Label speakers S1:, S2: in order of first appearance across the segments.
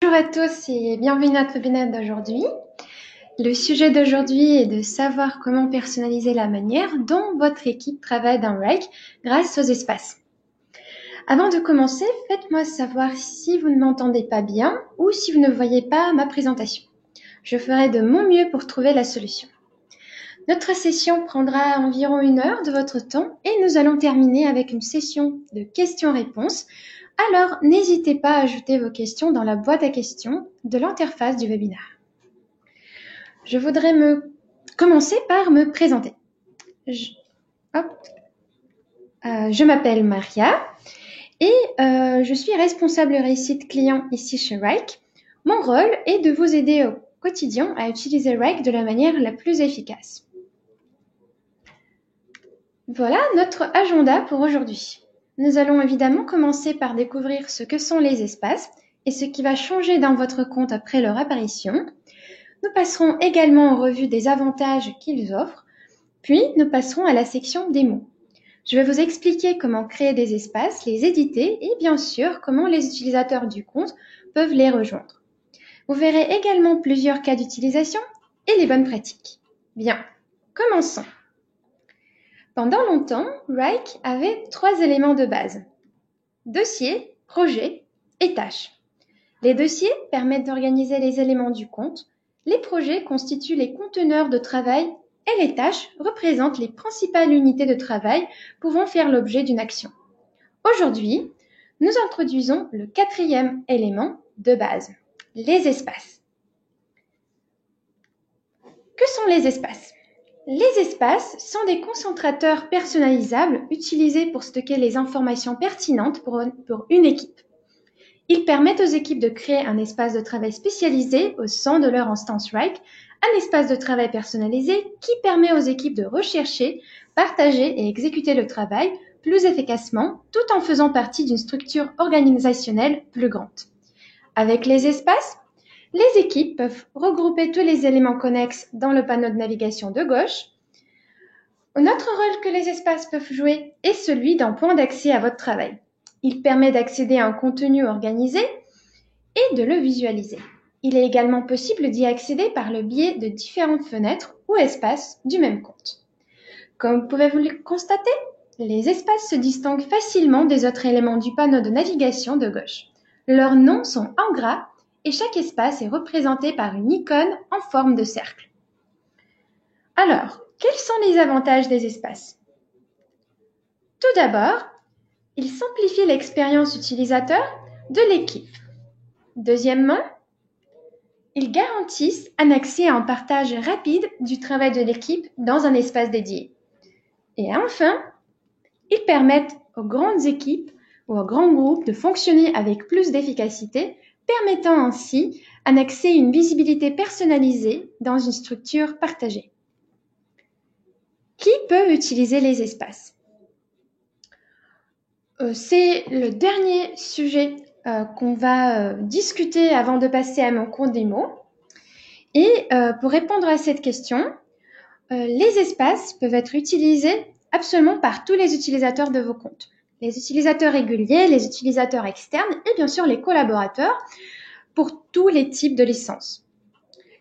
S1: Bonjour à tous et bienvenue à notre webinaire d'aujourd'hui. Le sujet d'aujourd'hui est de savoir comment personnaliser la manière dont votre équipe travaille dans Wrike grâce aux espaces. Avant de commencer, faites-moi savoir si vous ne m'entendez pas bien ou si vous ne voyez pas ma présentation. Je ferai de mon mieux pour trouver la solution. Notre session prendra environ 1 heure de votre temps et nous allons terminer avec une session de questions-réponses. Alors, n'hésitez pas à ajouter vos questions dans la boîte à questions de l'interface du webinaire. Je voudrais commencer par me présenter. Je m'appelle Maria et je suis responsable réussite client ici chez Wrike. Mon rôle est de vous aider au quotidien à utiliser Wrike de la manière la plus efficace. Voilà notre agenda pour aujourd'hui. Nous allons évidemment commencer par découvrir ce que sont les espaces et ce qui va changer dans votre compte après leur apparition. Nous passerons également en revue des avantages qu'ils offrent, puis nous passerons à la section démo. Je vais vous expliquer comment créer des espaces, les éditer et bien sûr comment les utilisateurs du compte peuvent les rejoindre. Vous verrez également plusieurs cas d'utilisation et les bonnes pratiques. Bien, commençons. Pendant longtemps, Wrike avait 3 éléments de base: dossier, projet et tâches. Les dossiers permettent d'organiser les éléments du compte, les projets constituent les conteneurs de travail et les tâches représentent les principales unités de travail pouvant faire l'objet d'une action. Aujourd'hui, nous introduisons le 4e élément de base, les espaces. Que sont les espaces ? Les espaces sont des concentrateurs personnalisables utilisés pour stocker les informations pertinentes pour une équipe. Ils permettent aux équipes de créer un espace de travail spécialisé au sein de leur instance Wrike, un espace de travail personnalisé qui permet aux équipes de rechercher, partager et exécuter le travail plus efficacement tout en faisant partie d'une structure organisationnelle plus grande. Avec les espaces, les équipes peuvent regrouper tous les éléments connexes dans le panneau de navigation de gauche. Un autre rôle que les espaces peuvent jouer est celui d'un point d'accès à votre travail. Il permet d'accéder à un contenu organisé et de le visualiser. Il est également possible d'y accéder par le biais de différentes fenêtres ou espaces du même compte. Comme vous pouvez le constater, les espaces se distinguent facilement des autres éléments du panneau de navigation de gauche. Leurs noms sont en gras et chaque espace est représenté par une icône en forme de cercle. Alors, quels sont les avantages des espaces ? Tout d'abord, ils simplifient l'expérience utilisateur de l'équipe. Deuxièmement, ils garantissent un accès à un partage rapide du travail de l'équipe dans un espace dédié. Et enfin, ils permettent aux grandes équipes ou aux grands groupes de fonctionner avec plus d'efficacité, permettant ainsi un accès et une visibilité personnalisée dans une structure partagée. Qui peut utiliser les espaces ? C'est le dernier sujet qu'on va discuter avant de passer à mon compte démo. Et pour répondre à cette question, les espaces peuvent être utilisés absolument par tous les utilisateurs de vos comptes. Les utilisateurs réguliers, les utilisateurs externes et bien sûr les collaborateurs pour tous les types de licences.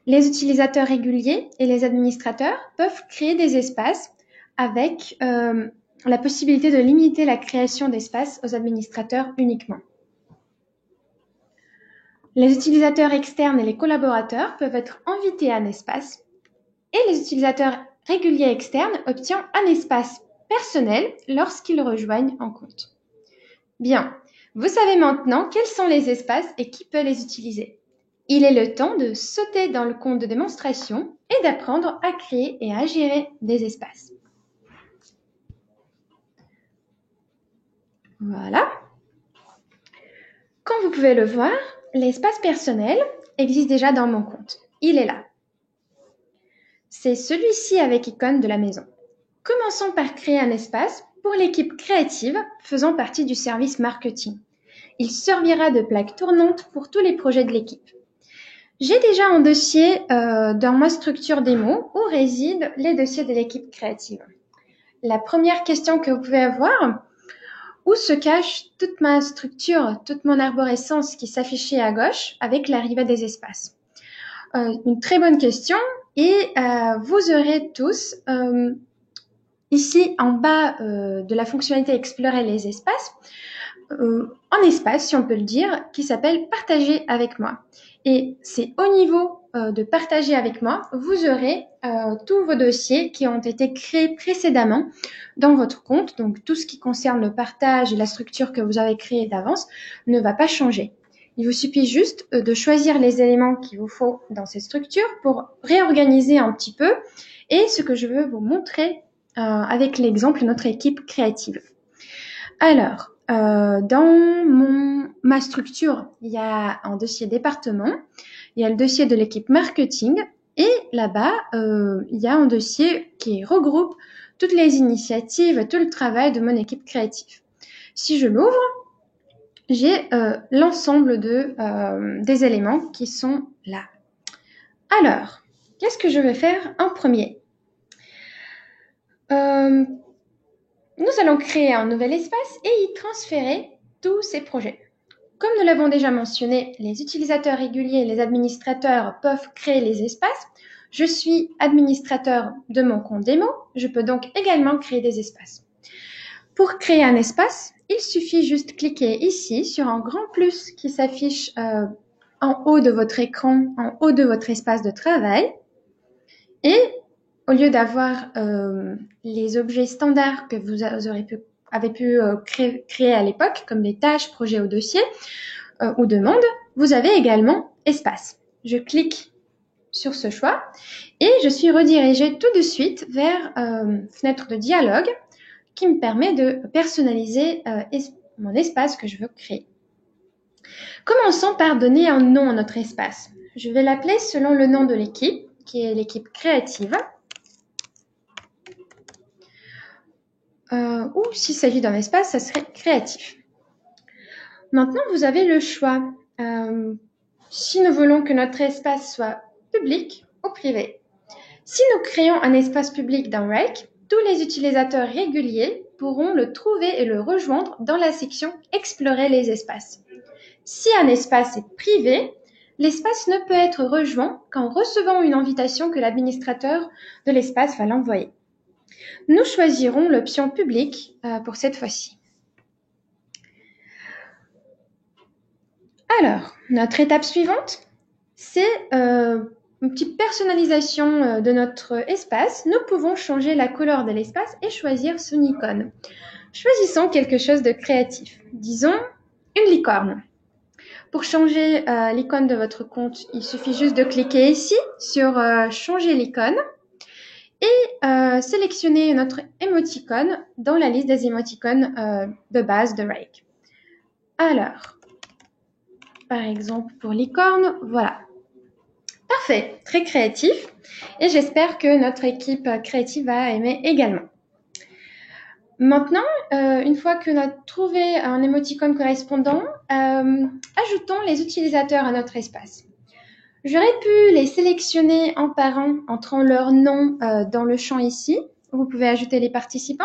S1: Les utilisateurs réguliers et les administrateurs peuvent créer des espaces avec la possibilité de limiter la création d'espaces aux administrateurs uniquement. Les utilisateurs externes et les collaborateurs peuvent être invités à un espace et les utilisateurs réguliers externes obtiennent un espace personnel lorsqu'ils rejoignent un compte. Bien, vous savez maintenant quels sont les espaces et qui peut les utiliser. Il est le temps de sauter dans le compte de démonstration et d'apprendre à créer et à gérer des espaces. Voilà. Comme vous pouvez le voir, l'espace personnel existe déjà dans mon compte. Il est là. C'est celui-ci avec icône de la maison. Commençons par créer un espace pour l'équipe créative faisant partie du service marketing. Il servira de plaque tournante pour tous les projets de l'équipe. J'ai déjà un dossier dans ma structure démo où résident les dossiers de l'équipe créative. La première question que vous pouvez avoir, où se cache toute ma structure, toute mon arborescence qui s'affichait à gauche avec l'arrivée des espaces? Une très bonne question et vous aurez tous ici en bas de la fonctionnalité Explorer les espaces, un espace, si on peut le dire, qui s'appelle Partager avec moi. Et c'est au niveau de Partager avec moi, vous aurez tous vos dossiers qui ont été créés précédemment dans votre compte. Donc tout ce qui concerne le partage et la structure que vous avez créée d'avance ne va pas changer. Il vous suffit juste de choisir les éléments qu'il vous faut dans cette structure pour réorganiser un petit peu et ce que je veux vous montrer avec l'exemple de notre équipe créative. Alors, dans ma structure, il y a un dossier département, il y a le dossier de l'équipe marketing et là-bas, il y a un dossier qui regroupe toutes les initiatives, tout le travail de mon équipe créative. Si je l'ouvre, j'ai l'ensemble des éléments qui sont là. Alors, qu'est-ce que je vais faire en premier? Nous allons créer un nouvel espace et y transférer tous ces projets. Comme nous l'avons déjà mentionné, les utilisateurs réguliers et les administrateurs peuvent créer les espaces. Je suis administrateur de mon compte démo, je peux donc également créer des espaces. Pour créer un espace, il suffit juste cliquer ici sur un grand plus qui s'affiche en haut de votre écran, en haut de votre espace de travail. Et au lieu d'avoir les objets standards que vous avez pu créer à l'époque, comme les tâches, projets ou dossiers ou demandes, vous avez également espace. Je clique sur ce choix et je suis redirigée tout de suite vers fenêtre de dialogue qui me permet de personnaliser mon espace que je veux créer. Commençons par donner un nom à notre espace. Je vais l'appeler selon le nom de l'équipe, qui est l'équipe créative. Ou s'il s'agit d'un espace, ça serait créatif. Maintenant, vous avez le choix. Si nous voulons que notre espace soit public ou privé. Si nous créons un espace public dans Rake, tous les utilisateurs réguliers pourront le trouver et le rejoindre dans la section Explorer les espaces. Si un espace est privé, l'espace ne peut être rejoint qu'en recevant une invitation que l'administrateur de l'espace va l'envoyer. Nous choisirons l'option publique pour cette fois-ci. Alors, notre étape suivante, c'est une petite personnalisation de notre espace. Nous pouvons changer la couleur de l'espace et choisir son icône. Choisissons quelque chose de créatif. Disons une licorne. Pour changer l'icône de votre compte, il suffit juste de cliquer ici sur changer l'icône et sélectionner notre émoticône dans la liste des émoticônes de base de Rake. Alors, par exemple pour licorne, voilà. Parfait, très créatif et j'espère que notre équipe créative va aimer également. Maintenant, une fois que nous avons trouvé un émoticône correspondant, ajoutons les utilisateurs à notre espace. J'aurais pu les sélectionner un par un, entrant leur nom dans le champ ici. Vous pouvez ajouter les participants.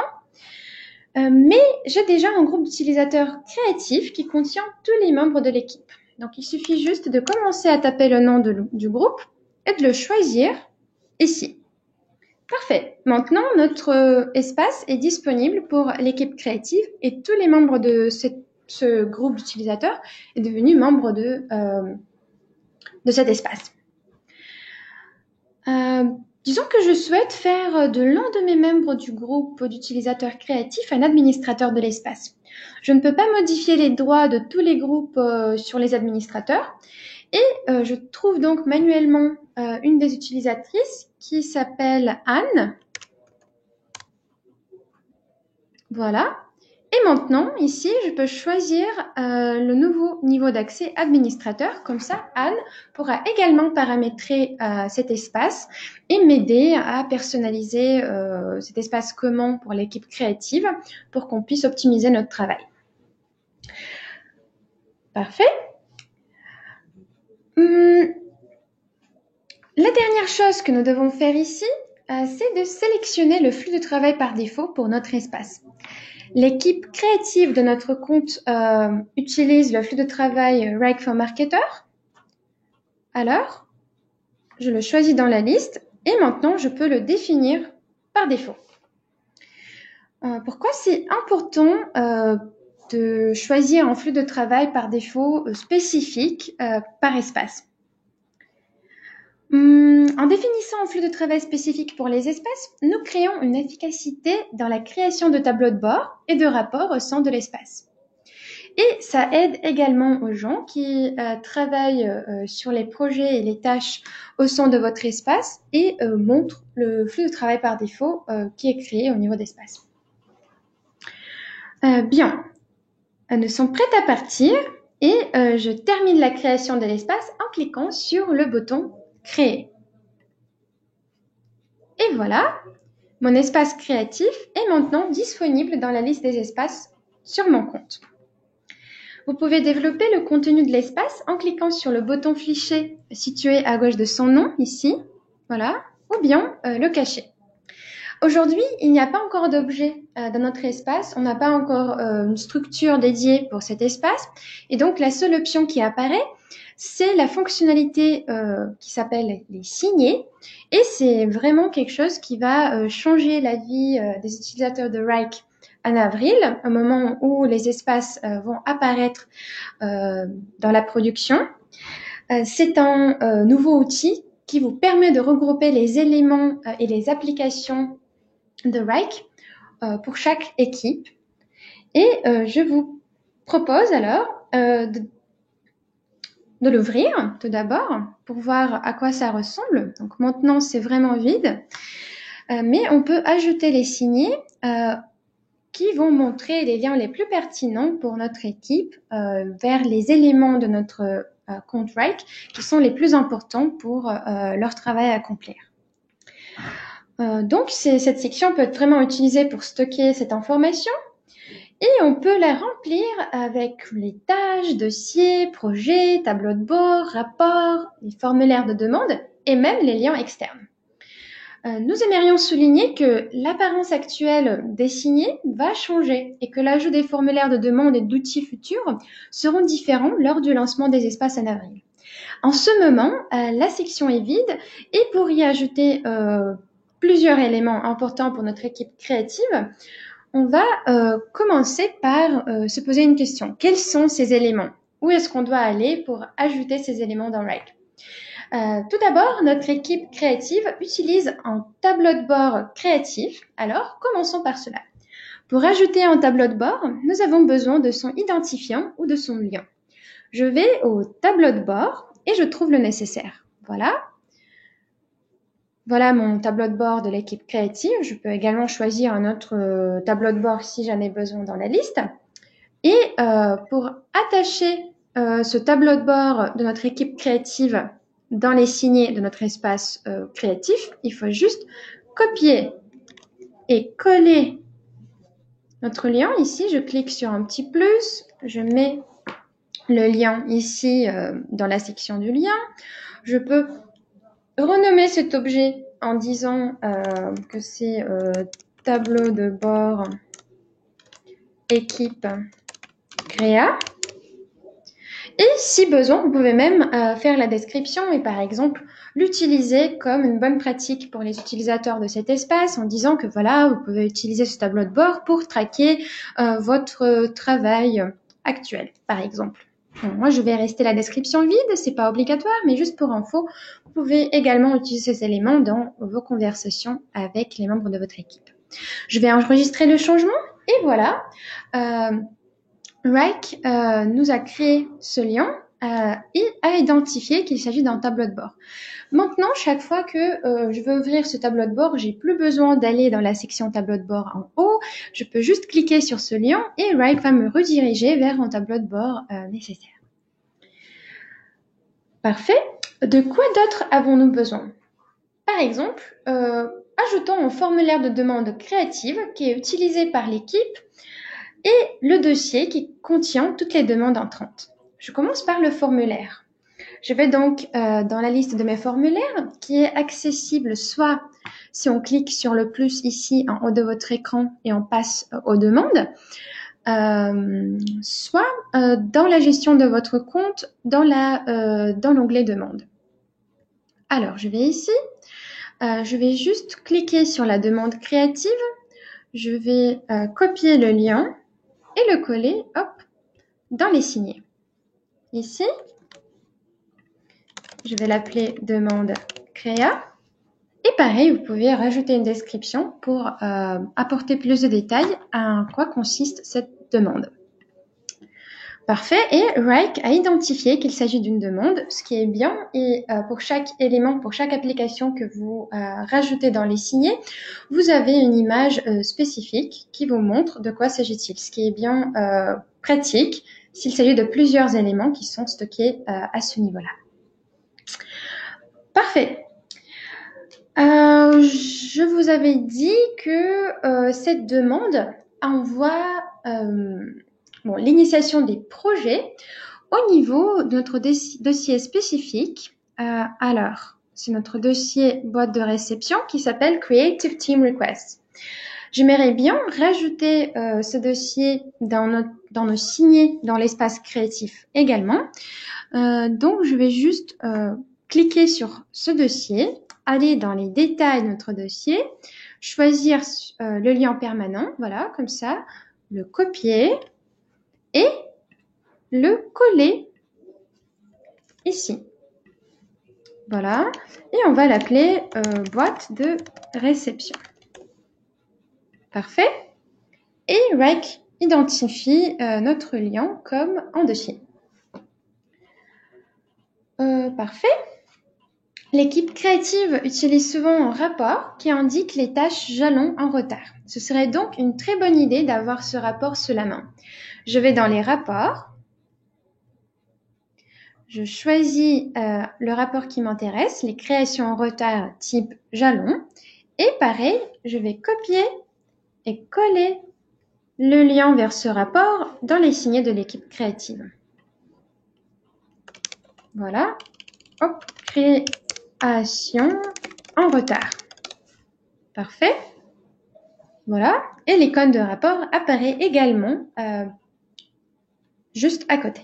S1: Mais j'ai déjà un groupe d'utilisateurs créatifs qui contient tous les membres de l'équipe. Donc, il suffit juste de commencer à taper le nom du groupe et de le choisir ici. Parfait. Maintenant, notre espace est disponible pour l'équipe créative et tous les membres de ce groupe d'utilisateurs est devenu membre de cet espace. Disons que je souhaite faire de l'un de mes membres du groupe d'utilisateurs créatifs un administrateur de l'espace. Je ne peux pas modifier les droits de tous les groupes sur les administrateurs et je trouve donc manuellement une des utilisatrices qui s'appelle Anne. Voilà. Et maintenant, ici, je peux choisir le nouveau niveau d'accès administrateur. Comme ça, Anne pourra également paramétrer cet espace et m'aider à personnaliser cet espace commun pour l'équipe créative pour qu'on puisse optimiser notre travail. Parfait. La dernière chose que nous devons faire ici, c'est de sélectionner le flux de travail par défaut pour notre espace. L'équipe créative de notre compte utilise le flux de travail Wrike for Marketer. Alors, je le choisis dans la liste et maintenant, je peux le définir par défaut. Pourquoi c'est important de choisir un flux de travail par défaut spécifique par espace? En définissant un flux de travail spécifique pour les espaces, nous créons une efficacité dans la création de tableaux de bord et de rapports au sein de l'espace. Et ça aide également aux gens qui travaillent sur les projets et les tâches au sein de votre espace et montrent le flux de travail par défaut qui est créé au niveau d'espace. Bien, nous sommes prêts à partir et je termine la création de l'espace en cliquant sur le bouton « Créer ». Et voilà, mon espace créatif est maintenant disponible dans la liste des espaces sur mon compte. Vous pouvez développer le contenu de l'espace en cliquant sur le bouton fléché situé à gauche de son nom, ici, voilà, ou bien le cacher. Aujourd'hui, il n'y a pas encore d'objet dans notre espace, on n'a pas encore une structure dédiée pour cet espace, et donc la seule option qui apparaît, c'est la fonctionnalité qui s'appelle les signés, et c'est vraiment quelque chose qui va changer la vie des utilisateurs de Wrike en avril, au moment où les espaces vont apparaître dans la production. C'est un nouveau outil qui vous permet de regrouper les éléments et les applications de Wrike pour chaque équipe. Et je vous propose alors de l'ouvrir tout d'abord pour voir à quoi ça ressemble. Donc maintenant, c'est vraiment vide. Mais on peut ajouter les signés qui vont montrer les liens les plus pertinents pour notre équipe vers les éléments de notre compte Wrike qui sont les plus importants pour leur travail à accomplir. Donc, cette section peut être vraiment utilisée pour stocker cette information et on peut la remplir avec les tâches, dossiers, projets, tableaux de bord, rapports, les formulaires de demande et même les liens externes. Nous aimerions souligner que l'apparence actuelle des signés va changer et que l'ajout des formulaires de demande et d'outils futurs seront différents lors du lancement des espaces en avril. En ce moment, la section est vide et pour y ajouter plusieurs éléments importants pour notre équipe créative, on va commencer par se poser une question. Quels sont ces éléments? Où est-ce qu'on doit aller pour ajouter ces éléments dans Wrike? Tout d'abord, notre équipe créative utilise un tableau de bord créatif. Alors, commençons par cela. Pour ajouter un tableau de bord, nous avons besoin de son identifiant ou de son lien. Je vais au tableau de bord et je trouve le nécessaire. Voilà. Voilà mon tableau de bord de l'équipe créative. Je peux également choisir un autre tableau de bord si j'en ai besoin dans la liste. Et pour attacher ce tableau de bord de notre équipe créative dans les signés de notre espace créatif, il faut juste copier et coller notre lien. Ici, je clique sur un petit plus, je mets le lien ici dans la section du lien. Je peux renommer cet objet en disant que c'est tableau de bord équipe créa. Et si besoin, vous pouvez même faire la description et par exemple l'utiliser comme une bonne pratique pour les utilisateurs de cet espace en disant que voilà, vous pouvez utiliser ce tableau de bord pour traquer votre travail actuel, par exemple. Bon, moi, je vais rester la description vide, c'est pas obligatoire, mais juste pour info, vous pouvez également utiliser ces éléments dans vos conversations avec les membres de votre équipe. Je vais enregistrer le changement et voilà. Wrike nous a créé ce lien et a identifié qu'il s'agit d'un tableau de bord. Maintenant, chaque fois que je veux ouvrir ce tableau de bord, j'ai plus besoin d'aller dans la section tableau de bord en haut. Je peux juste cliquer sur ce lien et Wrike va me rediriger vers un tableau de bord nécessaire. Parfait. De quoi d'autre avons-nous besoin? Par exemple, ajoutons un formulaire de demande créative qui est utilisé par l'équipe et le dossier qui contient toutes les demandes entrantes. Je commence par le formulaire. Je vais donc dans la liste de mes formulaires qui est accessible soit si on clique sur le plus ici en haut de votre écran et on passe aux demandes, soit dans la gestion de votre compte, dans l'onglet demande. Alors, je vais ici, je vais juste cliquer sur la demande créative, je vais copier le lien et le coller, hop, dans les signés. Ici, je vais l'appeler demande créa. Et pareil, vous pouvez rajouter une description pour apporter plus de détails à quoi consiste cette demande. Parfait. Et Wrike a identifié qu'il s'agit d'une demande, ce qui est bien. Et pour chaque élément, pour chaque application que vous rajoutez dans les signés, vous avez une image spécifique qui vous montre de quoi s'agit-il, ce qui est bien pratique s'il s'agit de plusieurs éléments qui sont stockés à ce niveau-là. Parfait. Je vous avais dit que cette demande envoie l'initiation des projets au niveau de notre dossier spécifique. Alors, c'est notre dossier boîte de réception qui s'appelle Creative Team Request. J'aimerais bien rajouter ce dossier dans nos signés dans l'espace créatif également. Donc, je vais juste cliquer sur ce dossier, aller dans les détails de notre dossier, choisir le lien permanent, voilà, comme ça, le copier et le coller ici. Voilà, et on va l'appeler boîte de réception. Parfait. Et Wrike identifie notre lien comme en dossier. Parfait. L'équipe créative utilise souvent un rapport qui indique les tâches jalons en retard. Ce serait donc une très bonne idée d'avoir ce rapport sous la main. Je vais dans les rapports. Je choisis le rapport qui m'intéresse, les créations en retard type jalon. Et pareil, je vais copier et coller le lien vers ce rapport dans les signés de l'équipe créative. Voilà. Hop, création en retard. Parfait. Voilà. Et l'icône de rapport apparaît également juste à côté.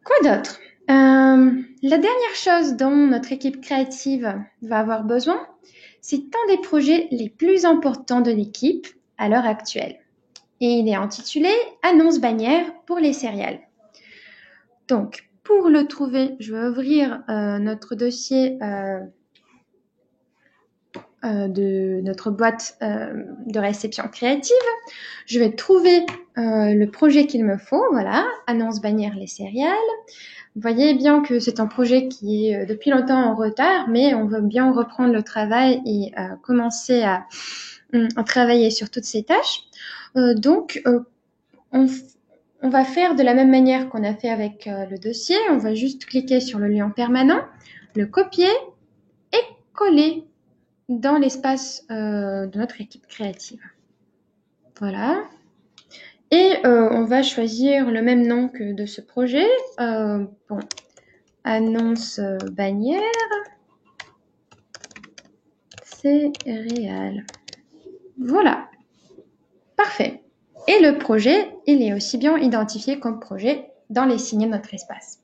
S1: Quoi d'autre? La dernière chose dont notre équipe créative va avoir besoin, c'est un des projets les plus importants de l'équipe à l'heure actuelle. Et il est intitulé « Annonce bannière pour les céréales ». Donc, pour le trouver, je vais ouvrir notre dossier de notre boîte de réception créative. Je vais trouver le projet qu'il me faut, voilà, annonce bannière les céréales. Vous voyez bien que c'est un projet qui est depuis longtemps en retard, mais on veut bien reprendre le travail et commencer à travailler sur toutes ces tâches. Donc, on va faire de la même manière qu'on a fait avec le dossier. On va juste cliquer sur le lien permanent, le copier et coller dans l'espace de notre équipe créative. Voilà. Et on va choisir le même nom que de ce projet. Bon, annonce bannière, céréales. Voilà. Parfait. Et le projet, il est aussi bien identifié comme projet dans les signés de notre espace.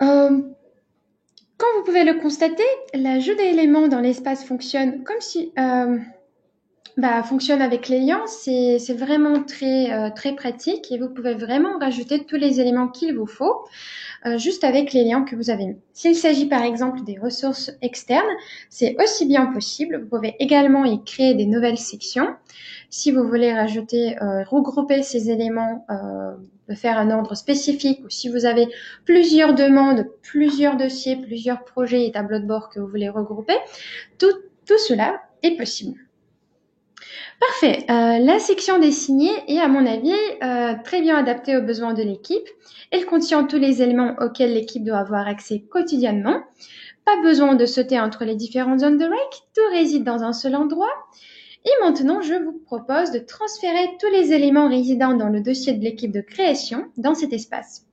S1: Comme vous pouvez le constater, l'ajout d'éléments dans l'espace fonctionne comme si... fonctionne avec les liens, c'est vraiment très pratique et vous pouvez vraiment rajouter tous les éléments qu'il vous faut juste avec les liens que vous avez mis. S'il s'agit par exemple des ressources externes, c'est aussi bien possible. Vous pouvez également y créer des nouvelles sections. Si vous voulez rajouter, regrouper ces éléments, de faire un ordre spécifique ou si vous avez plusieurs demandes, plusieurs dossiers, plusieurs projets et tableaux de bord que vous voulez regrouper, tout cela est possible. Parfait. La section des signés est, à mon avis, très bien adaptée aux besoins de l'équipe. Elle contient tous les éléments auxquels l'équipe doit avoir accès quotidiennement. Pas besoin de sauter entre les différentes zones de Wrike. Tout réside dans un seul endroit. Et maintenant, je vous propose de transférer tous les éléments résidant dans le dossier de l'équipe de création dans cet espace.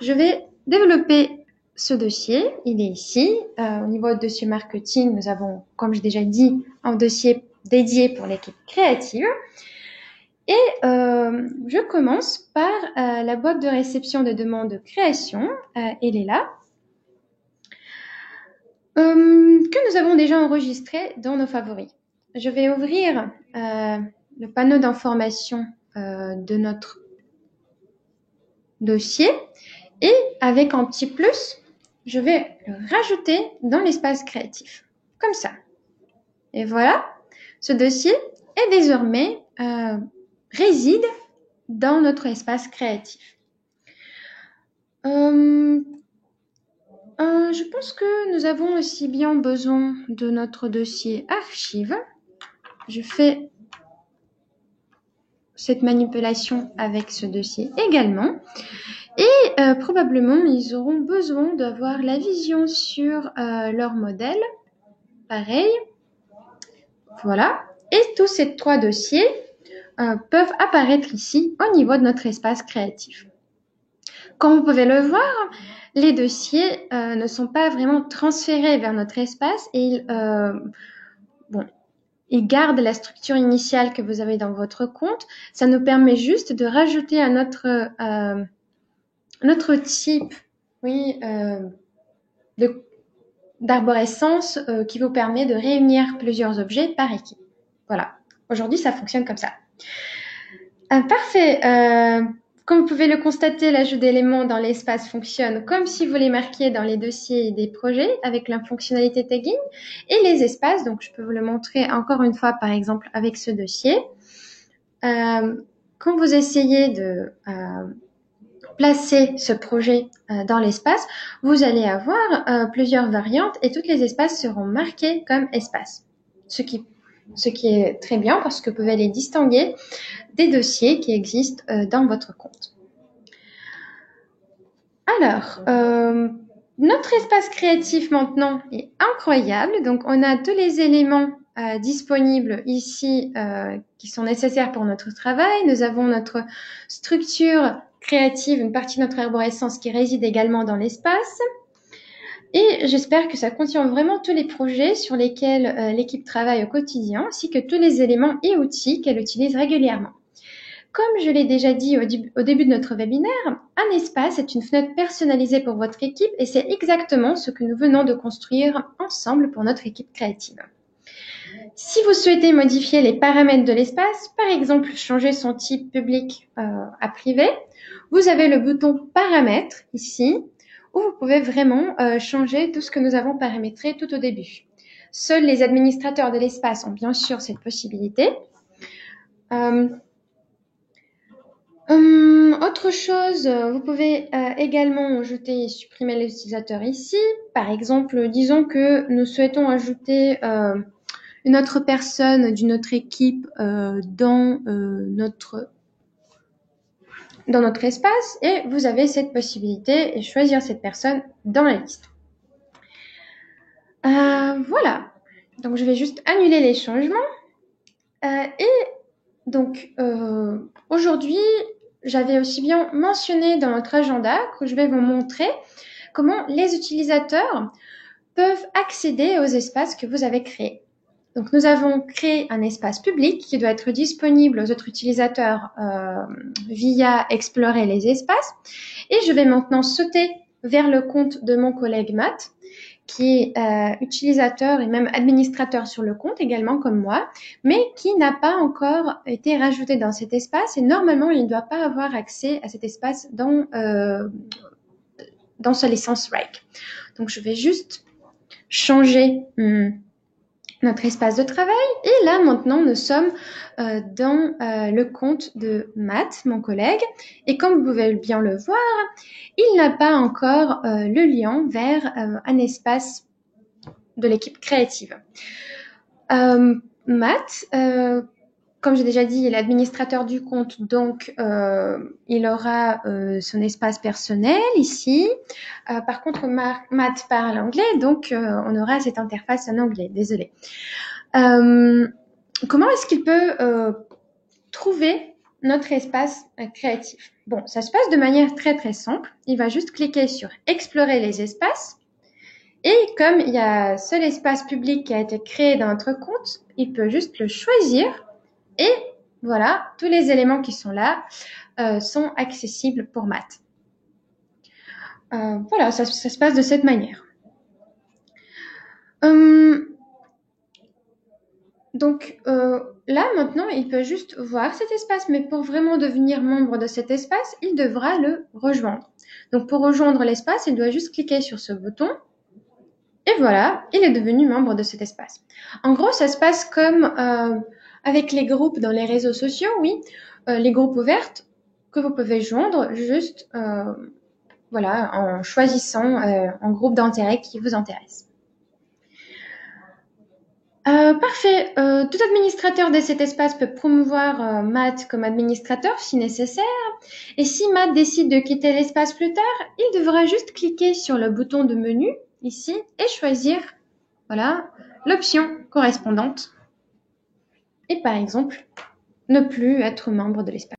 S1: Je vais développer ce dossier, il est ici. Au niveau de dossier marketing, nous avons, comme j'ai déjà dit, un dossier dédié pour l'équipe créative. Et je commence par la boîte de réception de demandes de création. Elle est là. Que nous avons déjà enregistré dans nos favoris. Je vais ouvrir le panneau d'information de notre dossier et avec un petit plus, je vais le rajouter dans l'espace créatif, comme ça. Et voilà, ce dossier est désormais réside dans notre espace créatif. Je pense que nous avons aussi bien besoin de notre dossier archive. Je fais cette manipulation avec ce dossier également. Et probablement, ils auront besoin d'avoir la vision sur leur modèle. Pareil. Voilà. Et tous ces 3 dossiers peuvent apparaître ici au niveau de notre espace créatif. Comme vous pouvez le voir, les dossiers ne sont pas vraiment transférés vers notre espace et ils gardent la structure initiale que vous avez dans votre compte. Ça nous permet juste de rajouter à notre type d'arborescence qui vous permet de réunir plusieurs objets par équipe. Voilà. Aujourd'hui, ça fonctionne comme ça. Parfait. Comme vous pouvez le constater, l'ajout d'éléments dans l'espace fonctionne comme si vous les marquiez dans les dossiers des projets avec la fonctionnalité tagging et les espaces. Donc, je peux vous le montrer encore une fois, par exemple, avec ce dossier. Quand vous essayez de placer ce projet dans l'espace, vous allez avoir plusieurs variantes et tous les espaces seront marqués comme espaces. Ce qui est très bien parce que vous pouvez les distinguer des dossiers qui existent dans votre compte. Alors, notre espace créatif maintenant est incroyable. Donc, on a tous les éléments disponibles ici qui sont nécessaires pour notre travail. Nous avons notre structure créative, une partie de notre arborescence qui réside également dans l'espace. Et j'espère que ça contient vraiment tous les projets sur lesquels l'équipe travaille au quotidien, ainsi que tous les éléments et outils qu'elle utilise régulièrement. Comme je l'ai déjà dit au début de notre webinaire, un espace est une fenêtre personnalisée pour votre équipe et c'est exactement ce que nous venons de construire ensemble pour notre équipe créative. Si vous souhaitez modifier les paramètres de l'espace, par exemple changer son type public à privé, vous avez le bouton Paramètres ici, où vous pouvez vraiment changer tout ce que nous avons paramétré tout au début. Seuls les administrateurs de l'espace ont bien sûr cette possibilité. Autre chose, vous pouvez également ajouter et supprimer les utilisateurs ici. Par exemple, disons que nous souhaitons ajouter une autre personne d'une autre équipe dans notre espace et vous avez cette possibilité et choisir cette personne dans la liste. Voilà. Donc, je vais juste annuler les changements. Et donc, aujourd'hui, j'avais aussi bien mentionné dans notre agenda que je vais vous montrer comment les utilisateurs peuvent accéder aux espaces que vous avez créés. Donc, nous avons créé un espace public qui doit être disponible aux autres utilisateurs via Explorer les espaces. Et je vais maintenant sauter vers le compte de mon collègue Matt, qui est utilisateur et même administrateur sur le compte également comme moi, mais qui n'a pas encore été rajouté dans cet espace et normalement, il ne doit pas avoir accès à cet espace dans sa licence Rake. Donc, je vais juste changer notre espace de travail. Et là, maintenant, nous sommes dans le compte de Matt, mon collègue. Et comme vous pouvez bien le voir, il n'a pas encore le lien vers un espace de l'équipe créative. Matt, comme j'ai déjà dit, il est administrateur du compte, donc il aura son espace personnel ici. Par contre, Matt parle anglais, donc on aura cette interface en anglais. Désolée. Comment est-ce qu'il peut trouver notre espace créatif. Bon, ça se passe de manière très très simple. Il va juste cliquer sur explorer les espaces. Et comme il y a seul espace public qui a été créé dans notre compte, il peut juste le choisir. Et voilà, tous les éléments qui sont là sont accessibles pour Matt. Voilà, ça se passe de cette manière. Donc là, maintenant, il peut juste voir cet espace, mais pour vraiment devenir membre de cet espace, il devra le rejoindre. Donc pour rejoindre l'espace, il doit juste cliquer sur ce bouton. Et voilà, il est devenu membre de cet espace. En gros, ça se passe comme avec les groupes dans les réseaux sociaux, oui. Les groupes ouverts que vous pouvez joindre juste voilà, en choisissant un groupe d'intérêt qui vous intéresse. Parfait. Tout administrateur de cet espace peut promouvoir Matt comme administrateur si nécessaire. Et si Matt décide de quitter l'espace plus tard, il devra juste cliquer sur le bouton de menu ici et choisir voilà, l'option correspondante. Et par exemple, ne plus être membre de l'espace.